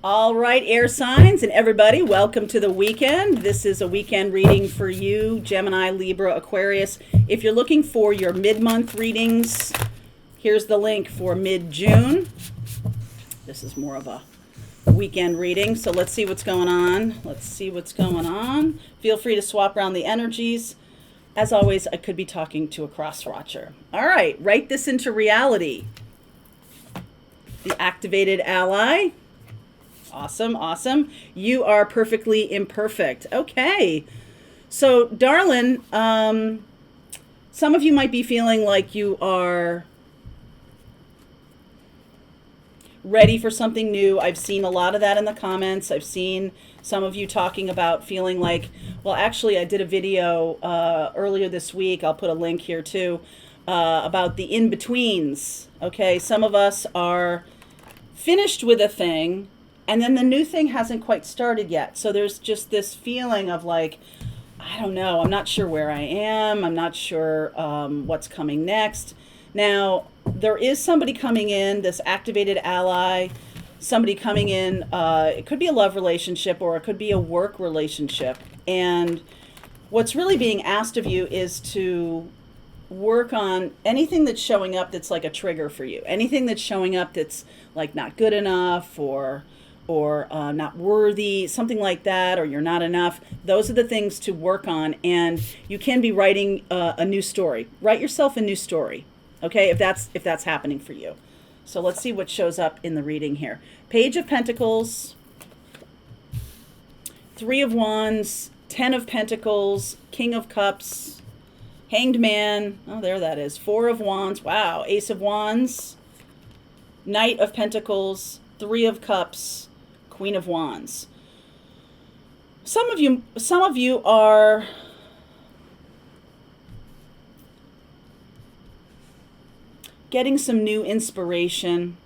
All right, air signs and everybody, welcome to the weekend. This is a weekend reading for you, Gemini, Libra, Aquarius. If you're looking for your mid-month readings, here's the link for mid-June. This is more of a weekend reading, so let's see what's going on. Feel free to swap around the energies. As always, I could be talking to a cross-watcher. All right, write this into reality. The activated ally. Awesome. You are perfectly imperfect. Okay. So, darling, some of you might be feeling like you are ready for something new. I've seen a lot of that in the comments. I've seen some of you talking about feeling like, well, actually, I did a video earlier this week. I'll put a link here too, about the in-betweens. Okay. Some of us are finished with a thing, and then the new thing hasn't quite started yet. So there's just this feeling of like, I don't know, I'm not sure where I am. I'm not sure what's coming next. Now, there is somebody coming in, this activated ally, somebody coming in. It could be a love relationship or it could be a work relationship. And what's really being asked of you is to work on anything that's showing up that's like a trigger for you. Anything that's showing up that's like not good enough or not worthy, something like that, or you're not enough. Those are the things to work on, and you can be writing a new story. Write yourself a new story, okay, if that's happening for you. So let's see what shows up in the reading here. Page of Pentacles, Three of Wands, Ten of Pentacles, King of Cups, Hanged Man, oh, there that is, Four of Wands, wow, Ace of Wands, Knight of Pentacles, Three of Cups, Queen of Wands. Some of you are getting some new inspiration.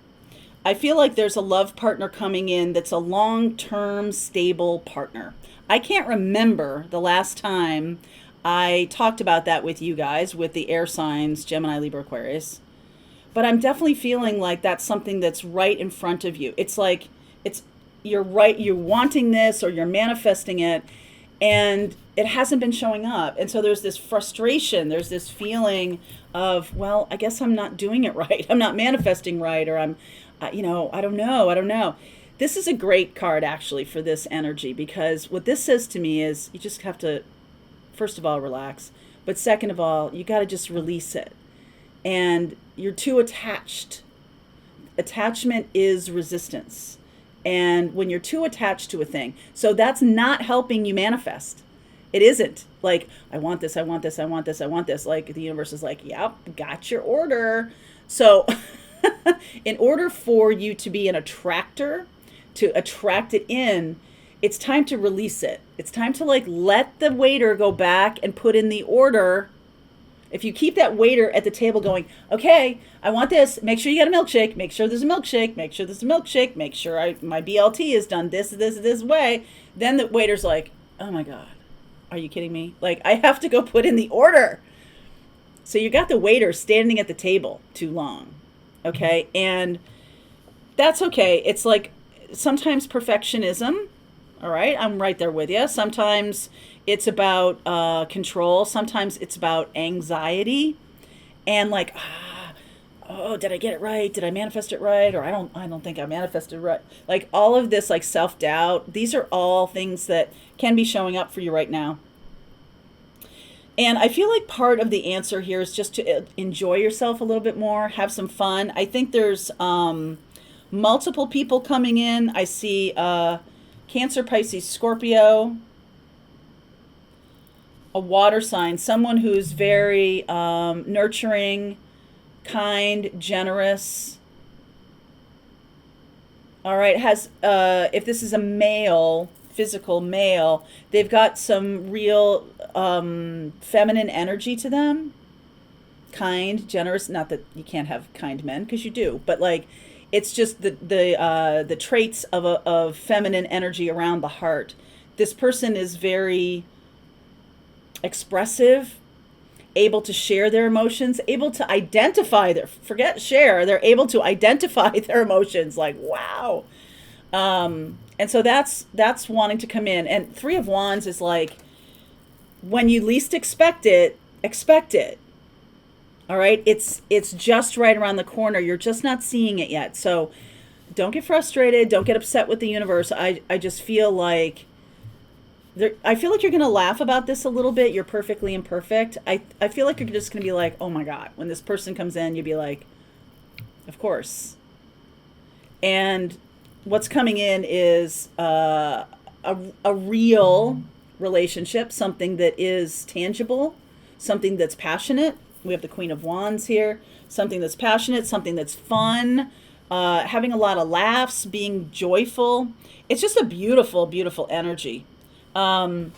I feel like there's a love partner coming in that's a long-term, stable partner. I can't remember the last time I talked about that with you guys, with the air signs, Gemini, Libra, Aquarius. But I'm definitely feeling like that's something that's right in front of you. It's like, you're wanting this or you're manifesting it, and it hasn't been showing up. And so there's this frustration, there's this feeling of, well, I guess I'm not doing it right. I'm not manifesting right, or I'm, I don't know. This is a great card actually for this energy, because what this says to me is you just have to, first of all, relax. But second of all, you got to just release it. And you're too attached. Attachment is resistance. And when you're too attached to a thing, so that's not helping you manifest. It isn't. Like, I want this. Like, the universe is like, yep, got your order. So in order for you to be an attractor, to attract it in, it's time to release it. It's time to like let the waiter go back and put in the order. If you keep that waiter at the table going, okay, I want this, make sure you get a milkshake, make sure there's a milkshake, make sure my BLT is done this way, then the waiter's like, oh my God, are you kidding me? Like, I have to go put in the order. So you got the waiter standing at the table too long, okay? And that's okay. It's like sometimes perfectionism, all right? I'm right there with you. Sometimes it's about control. Sometimes it's about anxiety, and like, oh, did I get it right? Did I manifest it right? Or I don't think I manifested right. Like all of this, like self-doubt. These are all things that can be showing up for you right now. And I feel like part of the answer here is just to enjoy yourself a little bit more, have some fun. I think there's multiple people coming in. I see Cancer, Pisces, Scorpio, a water sign, someone who's very nurturing, kind, generous. All right, has if this is a male, physical male, they've got some real feminine energy to them. Kind, generous, not that you can't have kind men, because you do, but like it's just the traits of feminine energy around the heart. This person is very expressive, able to share their emotions, able to identify they're able to identify their emotions. Like, wow. And so that's wanting to come in. And Three of Wands is like, when you least expect it, expect it. All right, it's just right around the corner. You're just not seeing it yet. So don't get frustrated. Don't get upset with the universe. I just feel like I feel like you're going to laugh about this a little bit. You're perfectly imperfect. I feel like you're just going to be like, oh my God, when this person comes in, you'll be like, of course. And what's coming in is a real relationship, something that is tangible, something that's passionate. We have the Queen of Wands here. Something that's passionate, something that's fun, having a lot of laughs, being joyful. It's just a beautiful, beautiful energy. And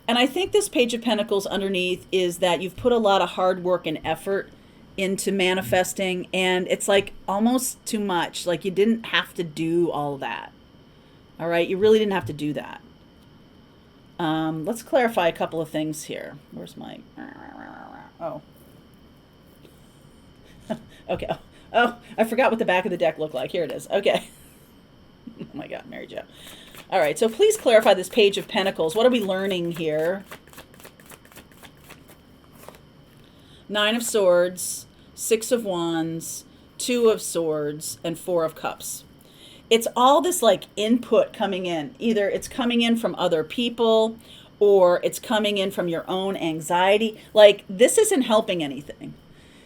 I think this Page of Pentacles underneath is that you've put a lot of hard work and effort into manifesting, and it's like almost too much. Like you didn't have to do all that. All right, you really didn't have to do that. Let's clarify a couple of things here. Where's my... Oh. Okay. Oh, I forgot what the back of the deck looked like. Here it is. Okay. Oh my God, Mary Jo. All right, so please clarify this Page of Pentacles. What are we learning here? Nine of Swords, Six of Wands, Two of Swords, and Four of Cups. It's all this like input coming in. Either it's coming in from other people or it's coming in from your own anxiety. Like this isn't helping anything.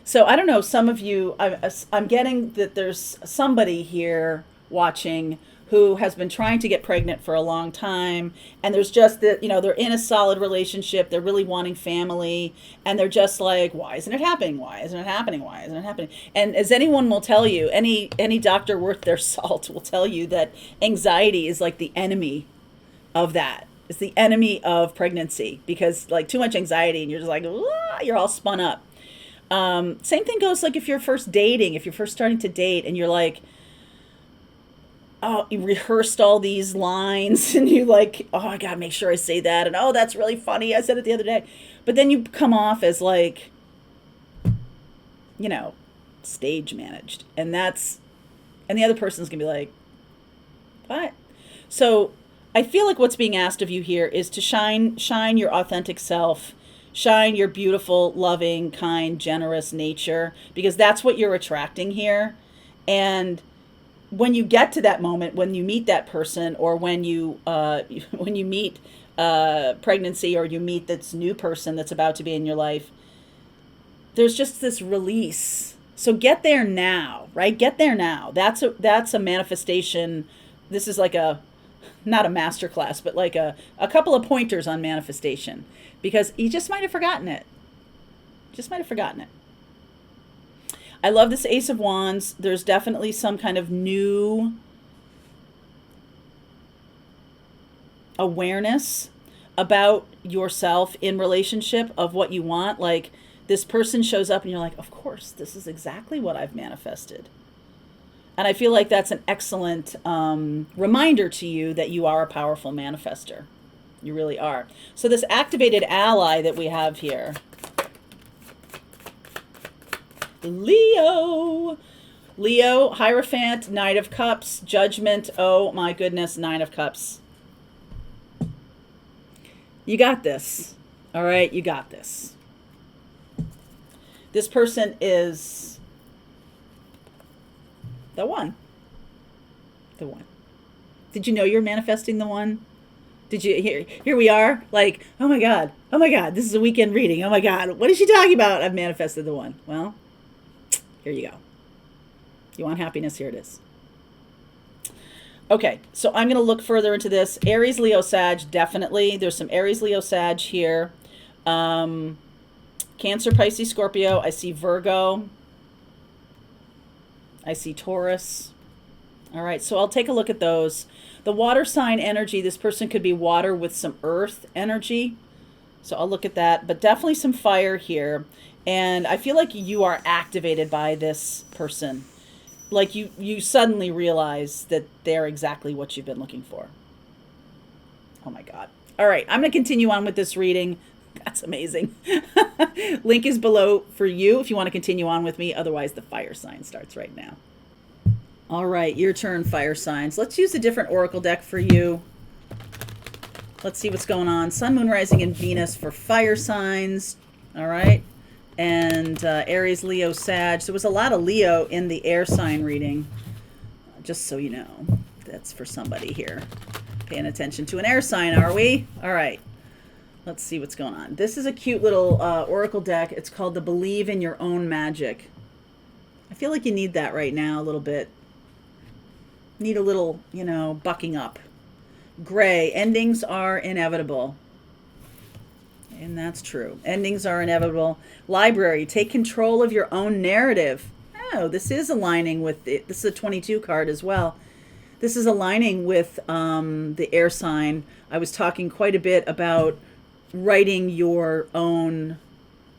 So I don't know, some of you, I'm getting that there's somebody here watching who has been trying to get pregnant for a long time, and there's just that, you know, they're in a solid relationship, they're really wanting family, and they're just like, why isn't it happening? Why isn't it happening? Why isn't it happening? And as anyone will tell you, any doctor worth their salt will tell you that anxiety is like the enemy of that. It's the enemy of pregnancy, because like too much anxiety and you're just like, you're all spun up. Same thing goes like if you're first dating, if you're first starting to date and you're like, oh, you rehearsed all these lines and you like, oh, I gotta make sure I say that. And oh, that's really funny. I said it the other day. But then you come off as like, you know, stage managed. And the other person's gonna be like, what? So I feel like what's being asked of you here is to shine your authentic self, shine your beautiful, loving, kind, generous nature, because that's what you're attracting here. And when you get to that moment, when you meet that person, or when you meet pregnancy, or you meet this new person that's about to be in your life, there's just this release. So get there now, right? Get there now. That's a manifestation. This is like not a master class, but like a couple of pointers on manifestation, because you just might have forgotten it. I love this Ace of Wands. There's definitely some kind of new awareness about yourself in relationship of what you want. Like this person shows up and you're like, of course, this is exactly what I've manifested. And I feel like that's an excellent reminder to you that you are a powerful manifester. You really are. So this activated ally that we have here, Leo, Hierophant, Knight of Cups, Judgment. Oh my goodness, Nine of Cups. You got this. All right, you got this. This person is the one. The one. Did you know you're manifesting the one? Did you here we are, like, oh my God, this is a weekend reading. Oh my God, what is she talking about? I've manifested the one. Well, here you go. You want happiness? Here it is. Okay, so I'm going to look further into this. Aries, Leo, Sag, definitely. There's some Aries, Leo, Sag here. Cancer, Pisces, Scorpio. I see Virgo. I see Taurus. All right, so I'll take a look at those. The water sign energy, this person could be water with some earth energy. So I'll look at that, but definitely some fire here. And I feel like you are activated by this person. Like you suddenly realize that they're exactly what you've been looking for. Oh my God. All right, I'm going to continue on with this reading. That's amazing. Link is below for you if you want to continue on with me. Otherwise, the fire sign starts right now. All right, your turn, fire signs. Let's use a different oracle deck for you. Let's see what's going on. Sun, Moon, Rising, and Venus for fire signs. All right. And Aries, Leo, Sag. So there was a lot of Leo in the air sign reading. Just so you know. That's for somebody here. Paying attention to an air sign, are we? All right. Let's see what's going on. This is a cute little oracle deck. It's called the Believe in Your Own Magic. I feel like you need that right now a little bit. Need a little, you know, bucking up. Gray, endings are inevitable. And that's true. Endings are inevitable. Library, take control of your own narrative. Oh, this is aligning with it. This is a 22 card as well. This is aligning with the air sign. I was talking quite a bit about writing your own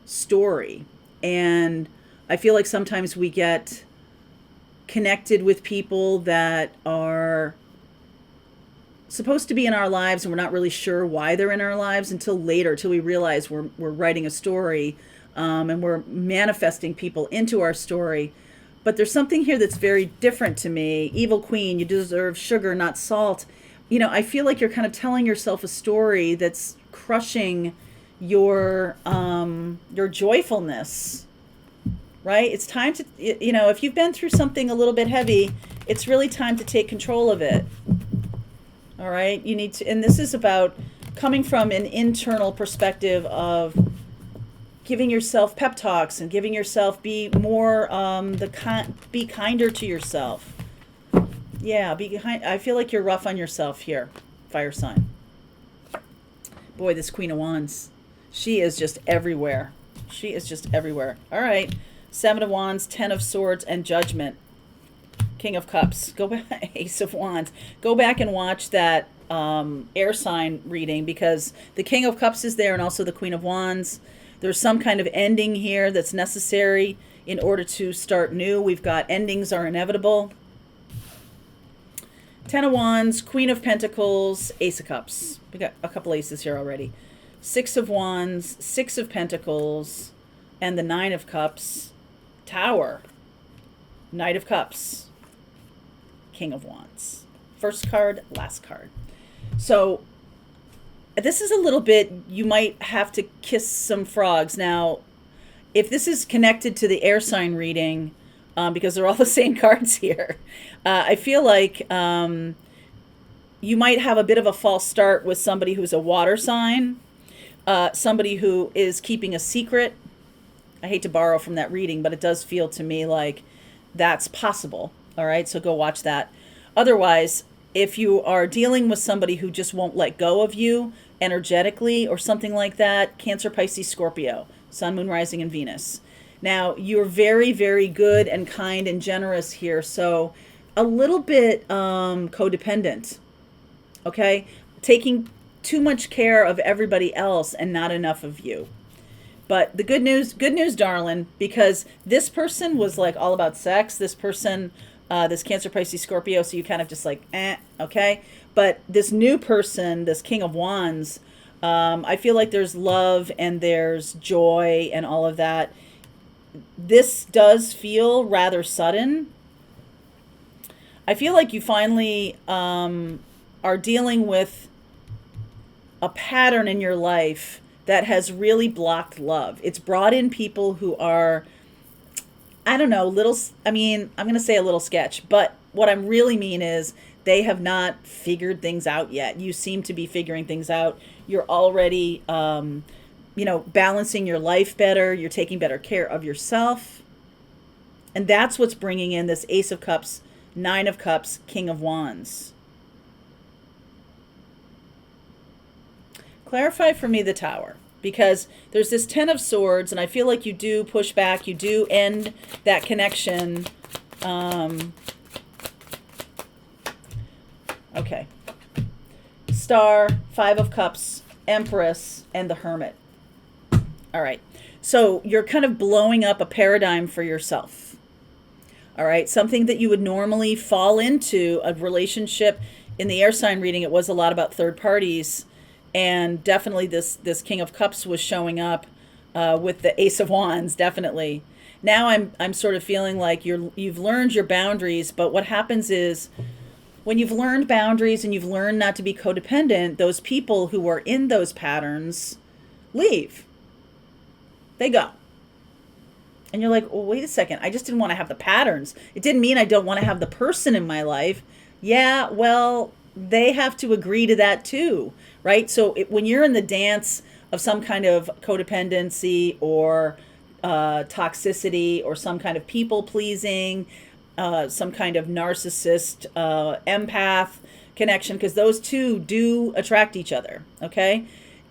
story. And I feel like sometimes we get connected with people that are supposed to be in our lives and we're not really sure why they're in our lives until later, till we realize we're writing a story and we're manifesting people into our story. But there's something here that's very different to me. Evil Queen, you deserve sugar, not salt. You know, I feel like you're kind of telling yourself a story that's crushing your joyfulness, right? It's time to, you know, if you've been through something a little bit heavy, it's really time to take control of it. All right, you need to, and this is about coming from an internal perspective of giving yourself pep talks and giving yourself, be more, be kinder to yourself. Yeah, be kind. I feel like you're rough on yourself here, fire sign. Boy, this Queen of Wands, she is just everywhere. She is just everywhere. All right, 7 of Wands, 10 of Swords, and Judgment. King of Cups, go back, Ace of Wands. Go back and watch that air sign reading because the King of Cups is there and also the Queen of Wands. There's some kind of ending here that's necessary in order to start new. We've got endings are inevitable. 10 of Wands, Queen of Pentacles, Ace of Cups. We got a couple aces here already. 6 of Wands, 6 of Pentacles, and the 9 of Cups. Tower, Knight of Cups, King of Wands. First card, last card. So this is a little bit, you might have to kiss some frogs. Now, if this is connected to the air sign reading, because they're all the same cards here, I feel like you might have a bit of a false start with somebody who's a water sign, somebody who is keeping a secret. I hate to borrow from that reading, but it does feel to me like that's possible. All right, so go watch that. Otherwise, if you are dealing with somebody who just won't let go of you energetically or something like that, Cancer, Pisces, Scorpio, Sun, Moon, Rising, and Venus. Now, you're very, very good and kind and generous here, so a little bit codependent, okay? Taking too much care of everybody else and not enough of you. But the good news, darling, because this person was like all about sex. This person, this Cancer, Pisces, Scorpio, so you kind of just like, okay? But this new person, this King of Wands, I feel like there's love and there's joy and all of that. This does feel rather sudden. I feel like you finally are dealing with a pattern in your life that has really blocked love. It's brought in people who are, I don't know, I'm going to say a little sketch, but what I really mean is they have not figured things out yet. You seem to be figuring things out. You're already, balancing your life better. You're taking better care of yourself. And that's what's bringing in this Ace of Cups, 9 of Cups, King of Wands. Clarify for me the Tower, because there's this 10 of Swords, and I feel like you do push back, you do end that connection. Okay. Star, 5 of Cups, Empress, and the Hermit. All right. So you're kind of blowing up a paradigm for yourself. All right. Something that you would normally fall into, a relationship. In the air sign reading, it was a lot about third parties. And definitely this King of Cups was showing up with the Ace of Wands, definitely. Now I'm sort of feeling like you've learned your boundaries, but what happens is when you've learned boundaries and you've learned not to be codependent, those people who are in those patterns leave. They go. And you're like, well, wait a second. I just didn't want to have the patterns. It didn't mean I don't want to have the person in my life. Yeah, well, they have to agree to that too, right? So when you're in the dance of some kind of codependency or toxicity or some kind of people pleasing, some kind of narcissist, empath connection, because those two do attract each other, okay?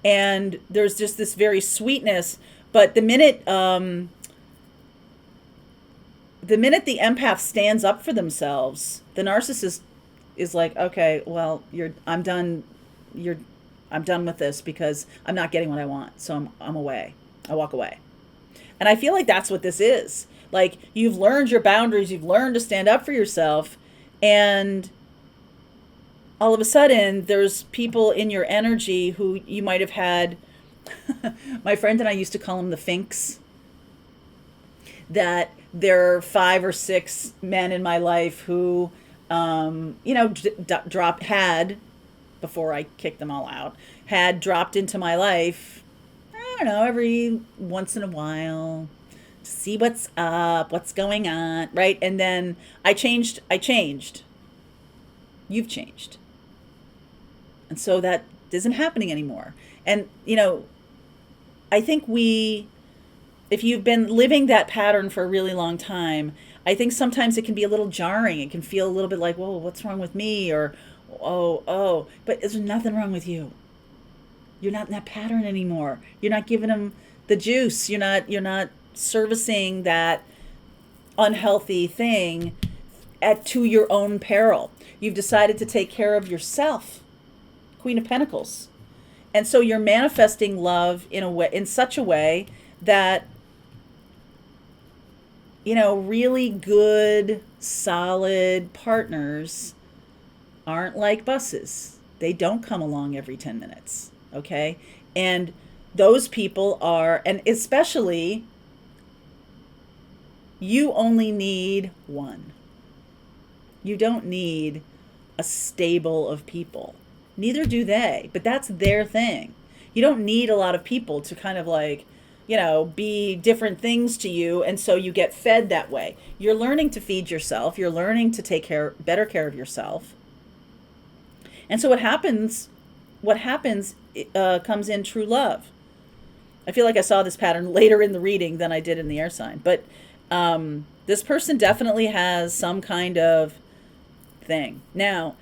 And there's just this very sweetness, but the minute the empath stands up for themselves, the narcissist is like, okay, well, I'm done with this because I'm not getting what I want, so I'm away. I walk away. And I feel like that's what this is. Like, you've learned your boundaries, you've learned to stand up for yourself, and all of a sudden there's people in your energy who you might have had. My friend and I used to call them the Finks. That there are 5 or 6 men in my life who, had, before I kicked them all out, had dropped into my life, I don't know, every once in a while, to see what's up, what's going on, right? And then I changed. You've changed. And so that isn't happening anymore. And, I think if you've been living that pattern for a really long time, I think sometimes it can be a little jarring. It can feel a little bit like, whoa, what's wrong with me? Or, oh, but there's nothing wrong with you. You're not in that pattern anymore. You're not giving them the juice. You're not servicing that unhealthy thing to your own peril. You've decided to take care of yourself. Queen of Pentacles. And so you're manifesting love in such a way that, really good, solid partners aren't like buses. They don't come along every 10 minutes, okay? And those people and especially, you only need one. You don't need a stable of people. Neither do they, but that's their thing. You don't need a lot of people to kind of like, be different things to you, and so you get fed that way. You're learning to feed yourself. You're learning to take better care of yourself. And so what happens comes in true love. I feel like I saw this pattern later in the reading than I did in the air sign, but this person definitely has some kind of thing. Now,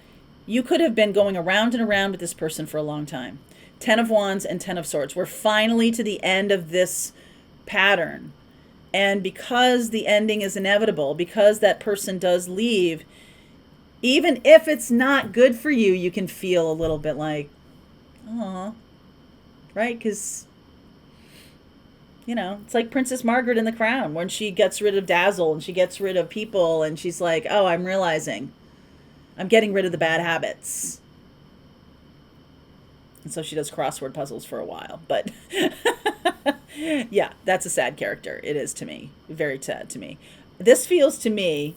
you could have been going around and around with this person for a long time. 10 of Wands and 10 of Swords. We're finally to the end of this pattern. And because the ending is inevitable, because that person does leave, even if it's not good for you, you can feel a little bit like, oh, right? Because, it's like Princess Margaret in The Crown when she gets rid of Dazzle and she gets rid of people and she's like, oh, I'm realizing I'm getting rid of the bad habits. And so she does crossword puzzles for a while. But yeah, that's a sad character. It is to me. Very sad to me. This feels to me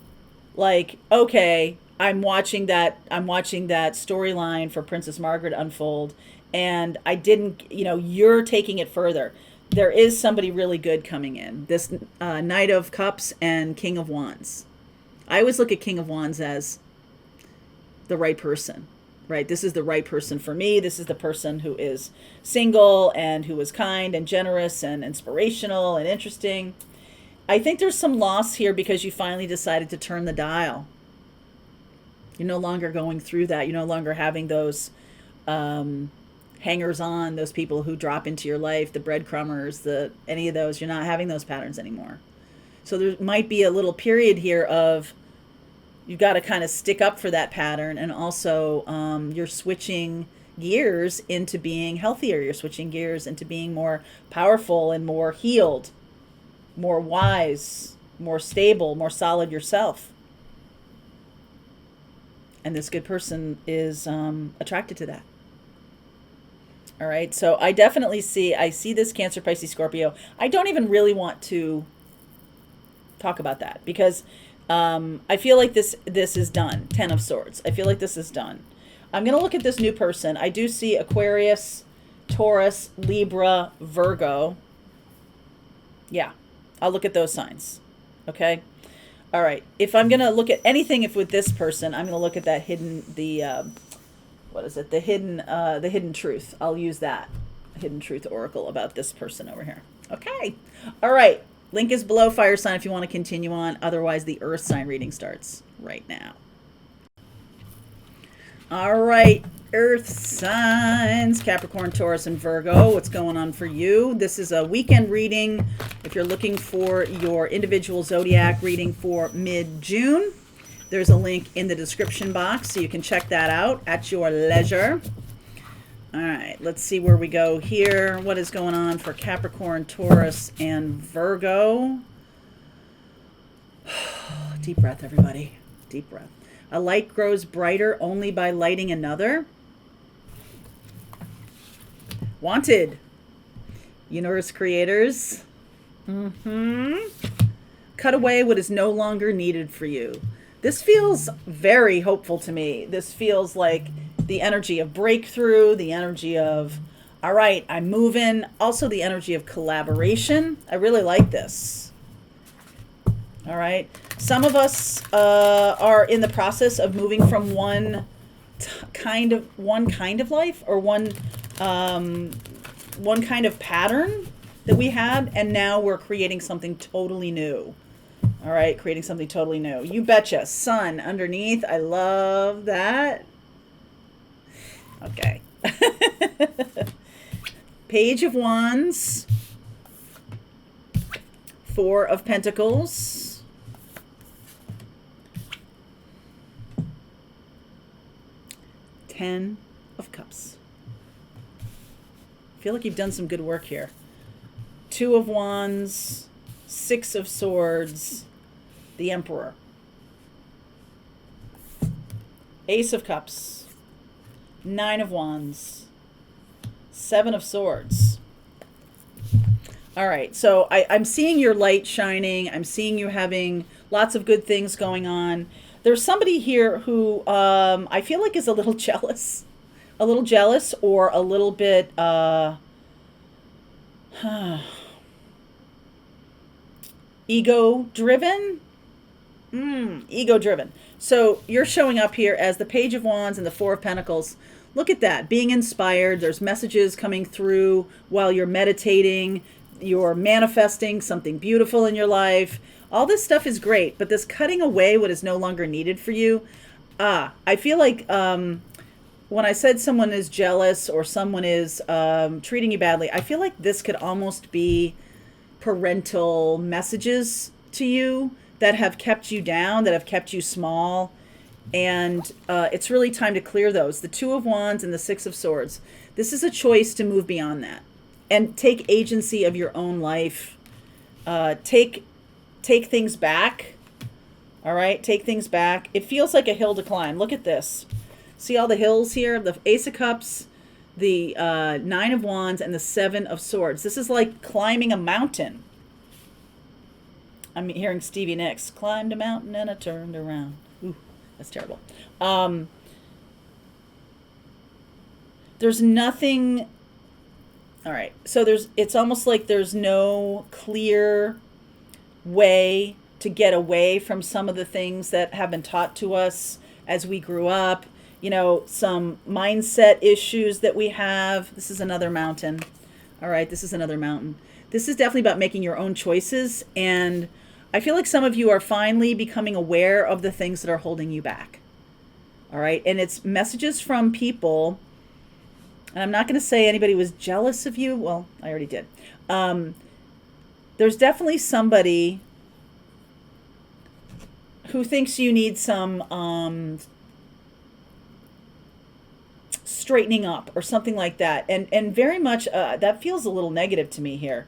like, okay, I'm watching that storyline for Princess Margaret unfold, and I didn't, you're taking it further. There is somebody really good coming in. This Knight of Cups and King of Wands. I always look at King of Wands as the right person, right? This is the right person for me. This is the person who is single and who is kind and generous and inspirational and interesting. I think there's some loss here because you finally decided to turn the dial. You're no longer going through that. You're no longer having those hangers on, those people who drop into your life, the breadcrumbers, any of those. You're not having those patterns anymore. So there might be a little period here of you've got to kind of stick up for that pattern, and also you're switching gears into being healthier. You're switching gears into being more powerful and more healed, more wise, more stable, more solid yourself. And this good person is attracted to that. All right, so I see this Cancer, Pisces, Scorpio. I don't even really want to talk about that, because I feel like this is done. 10 of Swords. I feel like this is done. I'm going to look at this new person. I do see Aquarius, Taurus, Libra, Virgo. Yeah, I'll look at those signs. Okay. All right. If I'm going to look at anything, if with this person, I'm going to look at that hidden, what is it? The hidden truth. I'll use that hidden truth oracle about this person over here. Okay. All right. Link is below, fire sign, if you want to continue on. Otherwise, the earth sign reading starts right now. All right. Earth signs, Capricorn, Taurus, and Virgo. What's going on for you? This is a weekend reading. If you're looking for your individual zodiac reading for mid-June, there's a link in the description box, so you can check that out at your leisure. All right, let's see where we go here. What is going on for Capricorn, Taurus, and Virgo? Deep breath, everybody. Deep breath. A light grows brighter only by lighting another. Wanted. Universe creators. Cut away what is no longer needed for you. This feels very hopeful to me. This feels like the energy of breakthrough, the energy of, all right, I'm moving. Also the energy of collaboration. I really like this. All right. Some of us are in the process of moving from one kind of life, or one kind of pattern that we had, and now we're creating something totally new. All right, creating something totally new. You betcha. Sun underneath. I love that. Okay. Page of Wands. 4 of Pentacles. Ten of Cups. I feel like you've done some good work here. 2 of Wands. 6 of Swords. The Emperor. Ace of Cups. 9 of Wands. 7 of Swords. All right, so I'm seeing your light shining. I'm seeing you having lots of good things going on. There's somebody here who I feel like is a little jealous. A little jealous, or a little bit ego-driven. Ego-driven. So you're showing up here as the Page of Wands and the 4 of Pentacles. Look at that, being inspired. There's messages coming through while you're meditating. You're manifesting something beautiful in your life. All this stuff is great, but this cutting away what is no longer needed for you. I feel like when I said someone is jealous or someone is treating you badly, I feel like this could almost be parental messages to you that have kept you down, that have kept you small. And it's really time to clear those. The 2 of Wands and the 6 of Swords. This is a choice to move beyond that and take agency of your own life. Take things back. All right, take things back. It feels like a hill to climb. Look at this. See all the hills here? The Ace of Cups, the 9 of Wands, and the 7 of Swords. This is like climbing a mountain. I'm hearing Stevie Nicks. Climbed a mountain and I turned around. Ooh, that's terrible. There's nothing. All right. So it's almost like there's no clear way to get away from some of the things that have been taught to us as we grew up. You know, some mindset issues that we have. This is another mountain. All right. This is another mountain. This is definitely about making your own choices. And I feel like some of you are finally becoming aware of the things that are holding you back. All right. And it's messages from people. And I'm not going to say anybody was jealous of you. Well, I already did. There's definitely somebody who thinks you need some straightening up or something like that. And very much that feels a little negative to me here.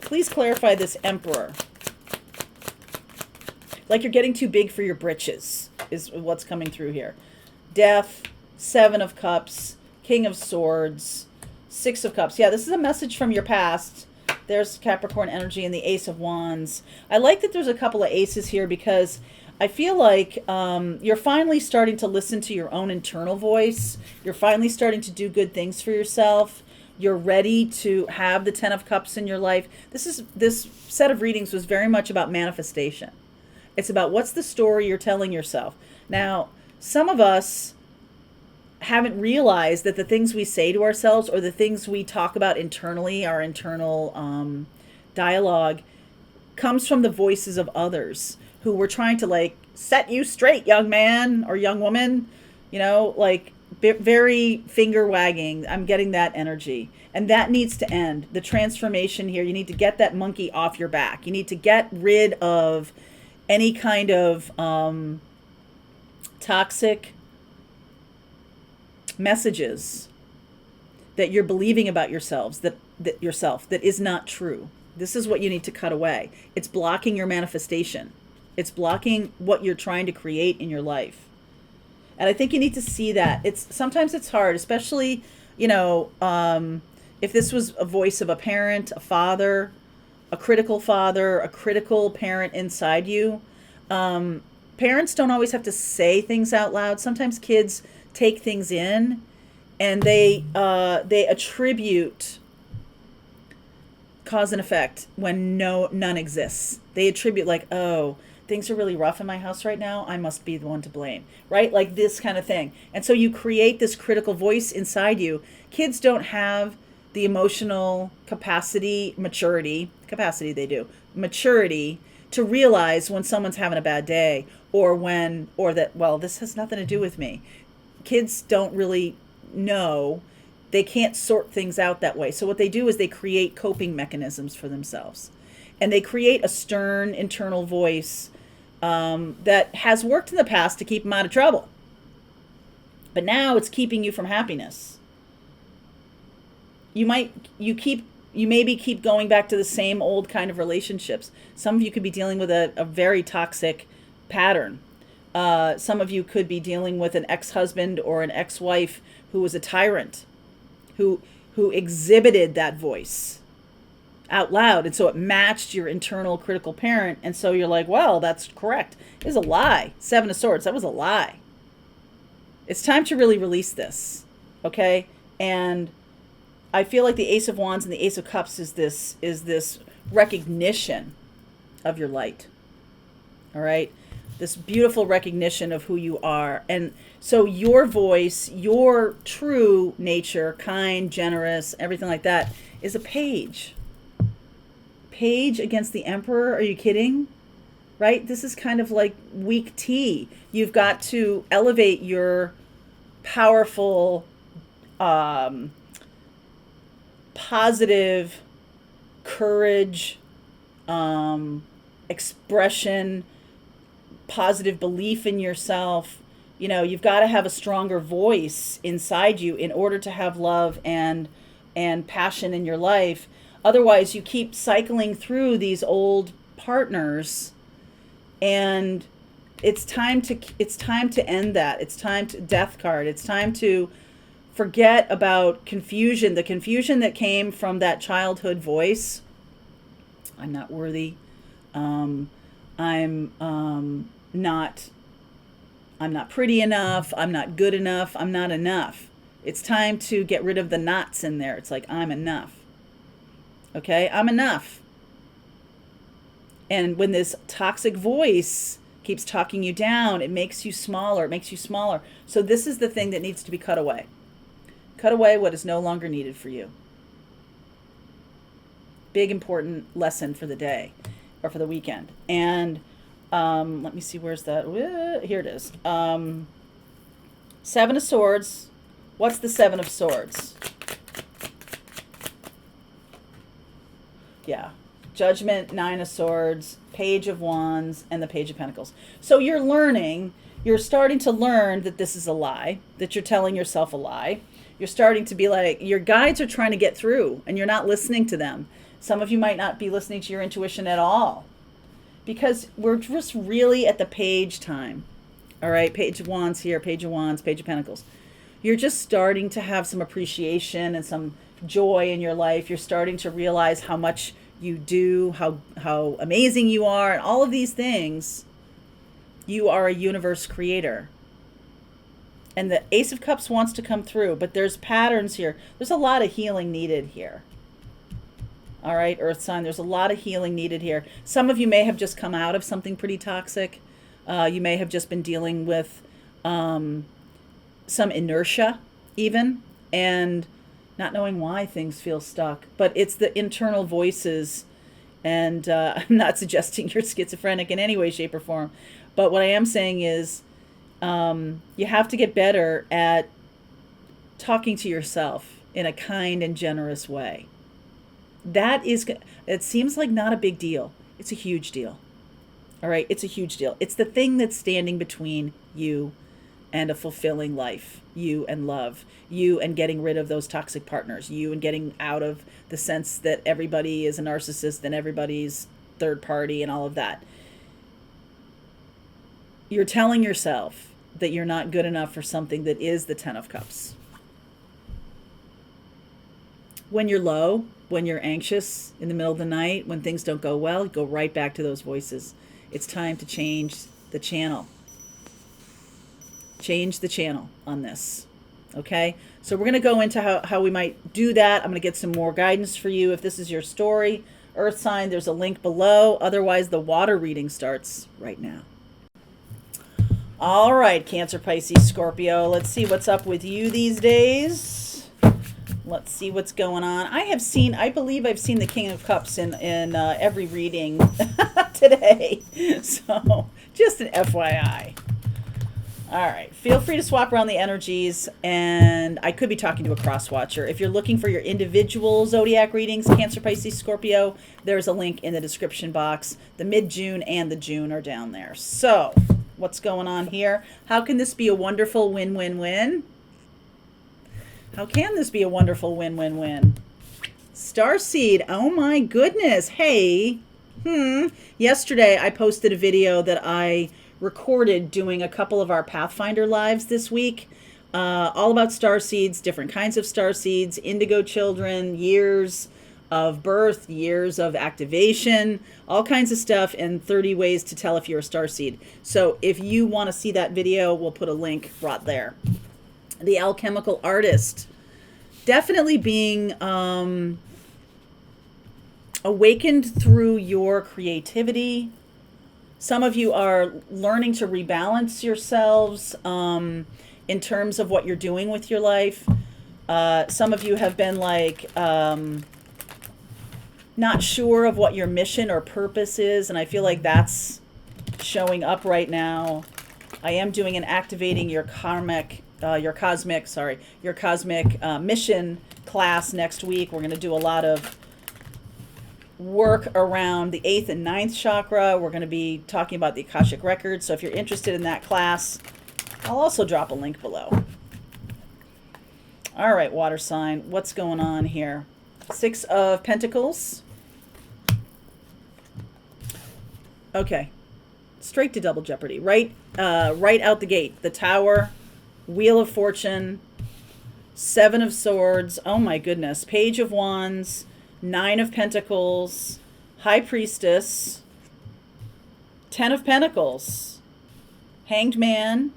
Please clarify this Emperor. Like you're getting too big for your britches is what's coming through here. Death, 7 of Cups, King of Swords, 6 of Cups. Yeah, this is a message from your past There's Capricorn energy and the Ace of Wands. I like that there's a couple of aces here because I feel like you're finally starting to listen to your own internal voice. You're finally starting to do good things for yourself. You're ready to have the Ten of Cups in your life. This set of readings was very much about manifestation. It's about what's the story you're telling yourself. Now, some of us haven't realized that the things we say to ourselves or the things we talk about internally, our internal dialogue, comes from the voices of others who were trying to like set you straight, young man or young woman, you know, like very finger wagging. I'm getting that energy, and that needs to end. The transformation here, you need to get that monkey off your back. You need to get rid of any kind of toxic messages that you're believing about yourselves, that is not true. This is what you need to cut away. It's blocking your manifestation. It's blocking what you're trying to create in your life. And I think you need to see that. Sometimes it's hard, especially, you know, if this was a voice of a parent, a father, a critical parent inside you. Parents don't always have to say things out loud. Sometimes kids take things in and they attribute cause and effect when none exists. They attribute like, oh, things are really rough in my house right now, I must be the one to blame, right? Like this kind of thing. And so you create this critical voice inside you. Kids don't have the emotional maturity to realize when someone's having a bad day or that, well, this has nothing to do with me. Kids don't really know. They can't sort things out that way. So what they do is they create coping mechanisms for themselves. And they create a stern internal voice that has worked in the past to keep them out of trouble. But now it's keeping you from happiness. You maybe keep going back to the same old kind of relationships. Some of you could be dealing with a very toxic pattern. Some of you could be dealing with an ex-husband or an ex-wife who was a tyrant, who exhibited that voice out loud, and so it matched your internal critical parent, and so you're like, well, that's correct. It was a lie. Seven of Swords, that was a lie. It's time to really release this, okay? And I feel like the Ace of Wands and the Ace of Cups is this recognition of your light, all right? This beautiful recognition of who you are. And so your voice, your true nature, kind, generous, everything like that, is a page. Page against the Emperor? Are you kidding? Right? This is kind of like weak tea. You've got to elevate your powerful, positive courage, expression, positive belief in yourself. You know, you've got to have a stronger voice inside you in order to have love and passion in your life. Otherwise, you keep cycling through these old partners, and it's time to end that. It's time to death card. It's time to forget about confusion, the confusion that came from that childhood voice. I'm not worthy. I'm not pretty enough. I'm not good enough. I'm not enough. It's time to get rid of the knots in there. It's like, I'm enough. Okay, I'm enough. And when this toxic voice keeps talking you down, it makes you smaller. It makes you smaller. So this is the thing that needs to be cut away. Cut away what is no longer needed for you. Big, important lesson for the day or for the weekend. And let me see, where's that? Here it is. Seven of Swords. What's the Seven of Swords? Yeah. Judgment, Nine of Swords, Page of Wands, and the Page of Pentacles. So you're starting to learn that this is a lie, that you're telling yourself a lie. You're starting to be like, your guides are trying to get through, and you're not listening to them. Some of you might not be listening to your intuition at all, because we're just really at the page time. All right, Page of Wands here, Page of Wands, Page of Pentacles. you're just starting to have some appreciation and some joy in your life. You're starting to realize how much you do, how amazing you are, and all of these things. You are a universe creator. And the Ace of Cups wants to come through, but there's patterns here. There's a lot of healing needed here. All right, Earth sign, there's a lot of healing needed here. Some of you may have just come out of something pretty toxic. You may have just been dealing with some inertia even, and not knowing why things feel stuck. But it's the internal voices, and I'm not suggesting you're schizophrenic in any way, shape, or form. But what I am saying is you have to get better at talking to yourself in a kind and generous way. It seems like not a big deal. It's a huge deal. All right, it's a huge deal. It's the thing that's standing between you and a fulfilling life, you and love, you and getting rid of those toxic partners, you and getting out of the sense that everybody is a narcissist and everybody's third party and all of that. You're telling yourself that you're not good enough for something that is the Ten of Cups. When you're low, when you're anxious in the middle of the night, when things don't go well, go right back to those voices. It's time to change the channel. Change the channel on this. Okay? So we're going to go into how we might do that. I'm going to get some more guidance for you. If this is your story, Earth sign, there's a link below. Otherwise, the water reading starts right now. All right, Cancer, Pisces, Scorpio. Let's see what's up with you these days. Let's see what's going on. I believe I've seen the King of Cups in every reading today. So just an FYI. All right. Feel free to swap around the energies, and I could be talking to a cross-watcher. If you're looking for your individual zodiac readings, Cancer, Pisces, Scorpio, there's a link in the description box. The mid-June and the June are down there. So what's going on here? How can this be a wonderful win-win-win? How can this be a wonderful win-win-win? Starseed, oh my goodness. Hey, yesterday I posted a video that I recorded doing a couple of our Pathfinder lives this week, all about starseeds, different kinds of starseeds, indigo children, years of birth, years of activation, all kinds of stuff, and 30 ways to tell if you're a starseed. So if you want to see that video, we'll put a link right there. The alchemical artist, definitely being awakened through your creativity. Some of you are learning to rebalance yourselves in terms of what you're doing with your life. Some of you have been like not sure of what your mission or purpose is, and I feel like that's showing up right now. I am doing an activating your cosmic mission class next week. We're going to do a lot of work around the 8th and 9th chakra. We're going to be talking about the Akashic Records. So if you're interested in that class, I'll also drop a link below. All right, water sign, what's going on here? 6 of Pentacles. Okay. Straight to double jeopardy. Right out the gate. The Tower, Wheel of Fortune, 7 of Swords. Oh my goodness. Page of Wands, 9 of Pentacles, High Priestess, 10 of Pentacles, Hanged Man,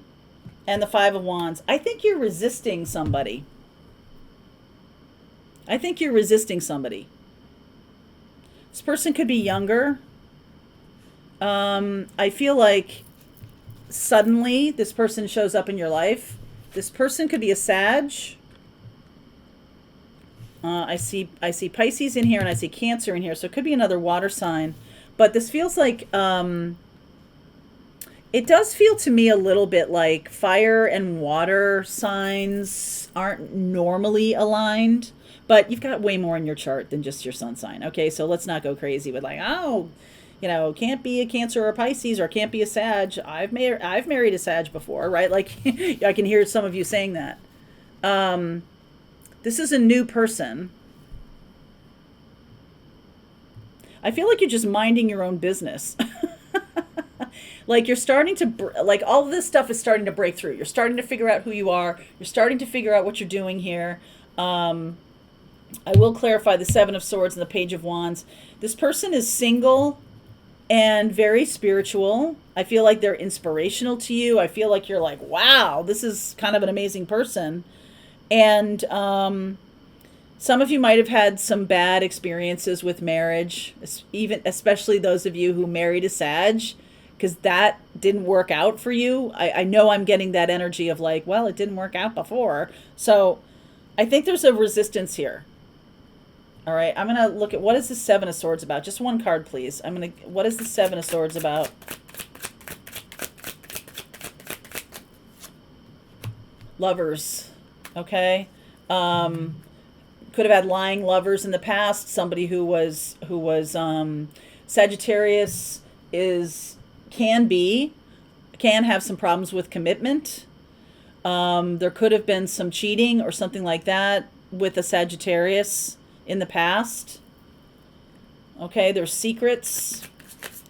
and the 5 of Wands. I think you're resisting somebody. I think you're resisting somebody. This person could be younger. I feel like suddenly this person shows up in your life. This person could be a Sag. I see Pisces in here, and I see Cancer in here, so it could be another water sign. But this feels like it does feel to me a little bit like fire and water signs aren't normally aligned. But you've got way more in your chart than just your sun sign. Okay, so let's not go crazy with like, oh, you know, can't be a Cancer or a Pisces, or can't be a Sag. I've married a Sag before, right? Like I can hear some of you saying that. This is a new person. I feel like you're just minding your own business. Like you're starting to, like all of this stuff is starting to break through. You're starting to figure out who you are. You're starting to figure out what you're doing here. I will clarify the Seven of Swords and the Page of Wands. This person is single and very spiritual. I feel like they're inspirational to you. I feel like you're like, wow, this is kind of an amazing person. And some of you might have had some bad experiences with marriage, even especially those of you who married a Sag, because that didn't work out for you. I know I'm getting that energy of like, well, it didn't work out before. So I think there's a resistance here. All right, I'm going to look at what is the Seven of Swords about. Just one card, please. What is the Seven of Swords about? Lovers, okay? Could have had lying lovers in the past. Somebody who was Sagittarius can have some problems with commitment. There could have been some cheating or something like that with a Sagittarius in the past. Okay, there's secrets.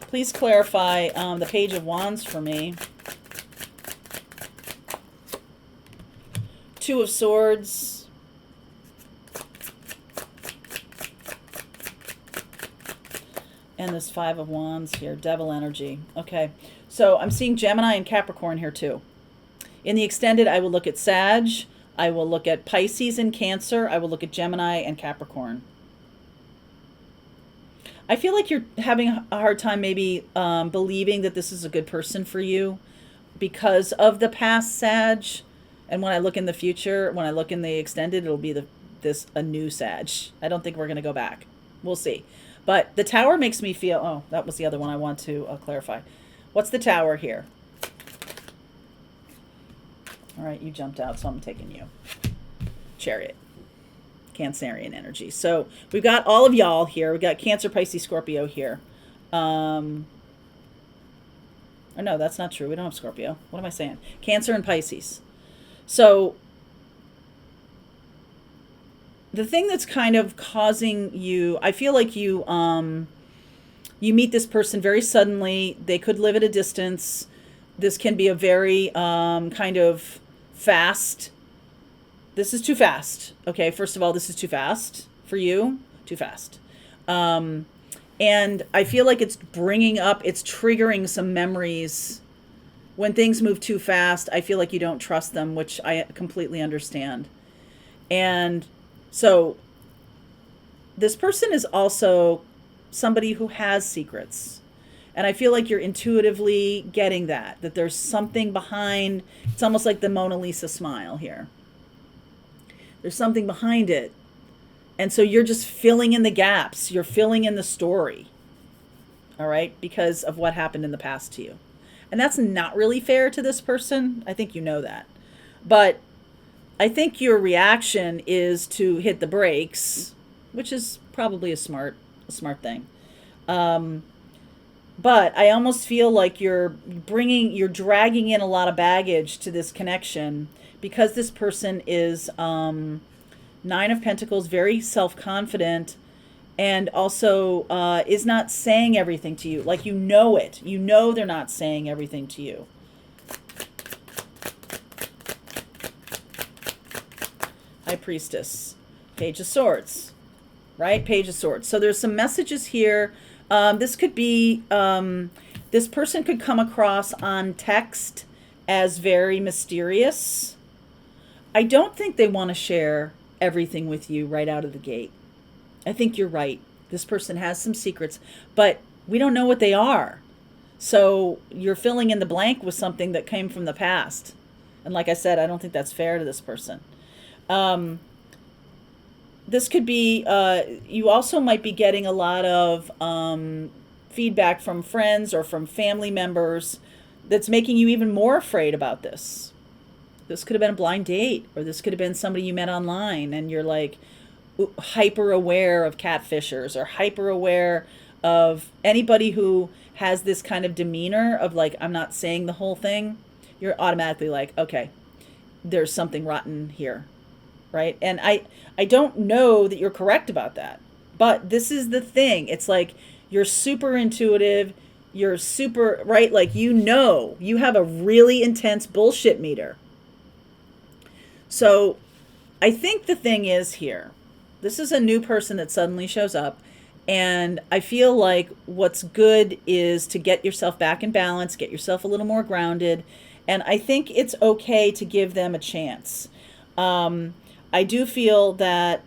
Please clarify the Page of Wands for me. Two of Swords. And this Five of Wands here, Devil energy. Okay, so I'm seeing Gemini and Capricorn here too. In the extended, I will look at Sag. I will look at Pisces and Cancer. I will look at Gemini and Capricorn. I feel like you're having a hard time maybe believing that this is a good person for you because of the past Sag. And when I look in the future, when I look in the extended, it'll be a new Sag. I don't think we're going to go back. We'll see. But the Tower makes me feel... Oh, that was the other one I want to clarify. What's the Tower here? All right, you jumped out, so I'm taking you. Chariot. Cancerian energy. So we've got all of y'all here. We've got Cancer, Pisces, Scorpio here. Oh, no, that's not true. We don't have Scorpio. What am I saying? Cancer and Pisces. So the thing that's kind of causing you, I feel like you meet this person very suddenly. They could live at a distance. This can be a very kind of fast. This is too fast. Okay, first of all, this is too fast for you. Too fast. And I feel like it's triggering some memories. When things move too fast, I feel like you don't trust them, which I completely understand. And so this person is also somebody who has secrets. And I feel like you're intuitively getting that there's something behind. It's almost like the Mona Lisa smile here. There's something behind it. And so you're just filling in the gaps. You're filling in the story. All right? Because of what happened in the past to you. And that's not really fair to this person. I think you know that. But I think your reaction is to hit the brakes, which is probably a smart thing. But I almost feel like you're dragging in a lot of baggage to this connection because this person is Nine of Pentacles, very self-confident, and also is not saying everything to you. Like, you know it. You know they're not saying everything to you. High Priestess. Page of Swords. Right? Page of Swords. So there's some messages here. This could be, this person could come across on text as very mysterious. I don't think they want to share everything with you right out of the gate. I think you're right. This person has some secrets, but we don't know what they are. So you're filling in the blank with something that came from the past. And like I said, I don't think that's fair to this person. This could be, you also might be getting a lot of feedback from friends or from family members that's making you even more afraid about this. This could have been a blind date, or this could have been somebody you met online and you're like hyper aware of catfishers, or hyper aware of anybody who has this kind of demeanor of like, I'm not saying the whole thing. You're automatically like, okay, there's something rotten here. Right? And I don't know that you're correct about that, but this is the thing. It's like you're super intuitive. You're super, right? Like, you have a really intense bullshit meter. So I think the thing is here, this is a new person that suddenly shows up. And I feel like what's good is to get yourself back in balance, get yourself a little more grounded. And I think it's okay to give them a chance. I do feel that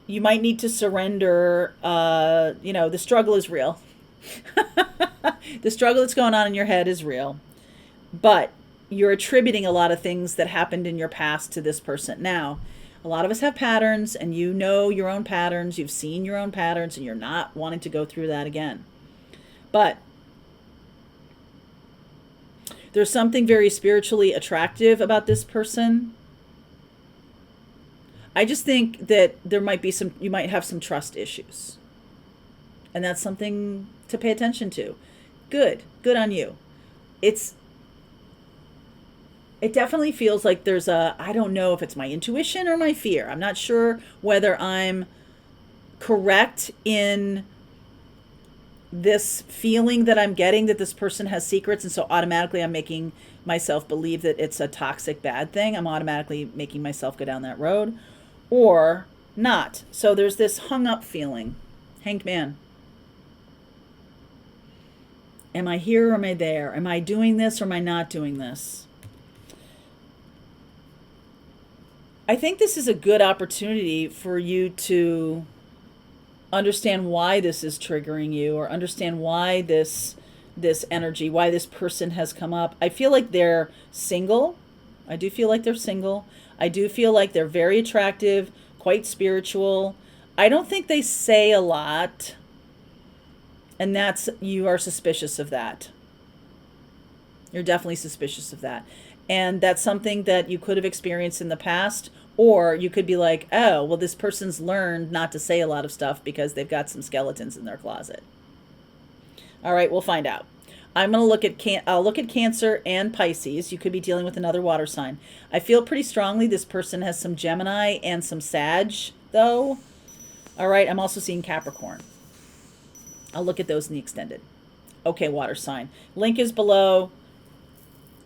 you might need to surrender. The struggle is real. The struggle that's going on in your head is real. But you're attributing a lot of things that happened in your past to this person. Now, a lot of us have patterns, and you know your own patterns. You've seen your own patterns, and you're not wanting to go through that again. But there's something very spiritually attractive about this person. I just think that you might have some trust issues. And that's something to pay attention to. Good on you. It definitely feels like there's I don't know if it's my intuition or my fear. I'm not sure whether I'm correct in this feeling that I'm getting that this person has secrets. And so automatically I'm making myself believe that it's a toxic bad thing. I'm automatically making myself go down that road, or not. So there's this hung up feeling. Hanged man. Am I here or am I there? Am I doing this or am I not doing this? I think this is a good opportunity for you to understand why this is triggering you, or understand why this energy, why this person has come up. I feel like they're single. I do feel like they're single. I do feel like they're very attractive, quite spiritual. I don't think they say a lot. And you are suspicious of that. You're definitely suspicious of that. And that's something that you could have experienced in the past, or you could be like, oh, well, this person's learned not to say a lot of stuff because they've got some skeletons in their closet. All right, we'll find out. I'm going to I'll look at Cancer and Pisces. You could be dealing with another water sign. I feel pretty strongly this person has some Gemini and some Sag, though. All right, I'm also seeing Capricorn. I'll look at those in the extended. Okay, water sign. Link is below.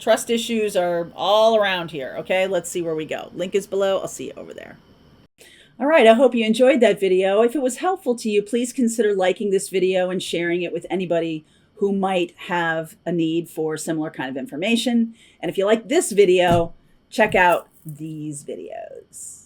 Trust issues are all around here. Okay, let's see where we go. Link is below. I'll see you over there. All right, I hope you enjoyed that video. If it was helpful to you, please consider liking this video and sharing it with anybody who might have a need for similar kind of information. And if you like this video, check out these videos.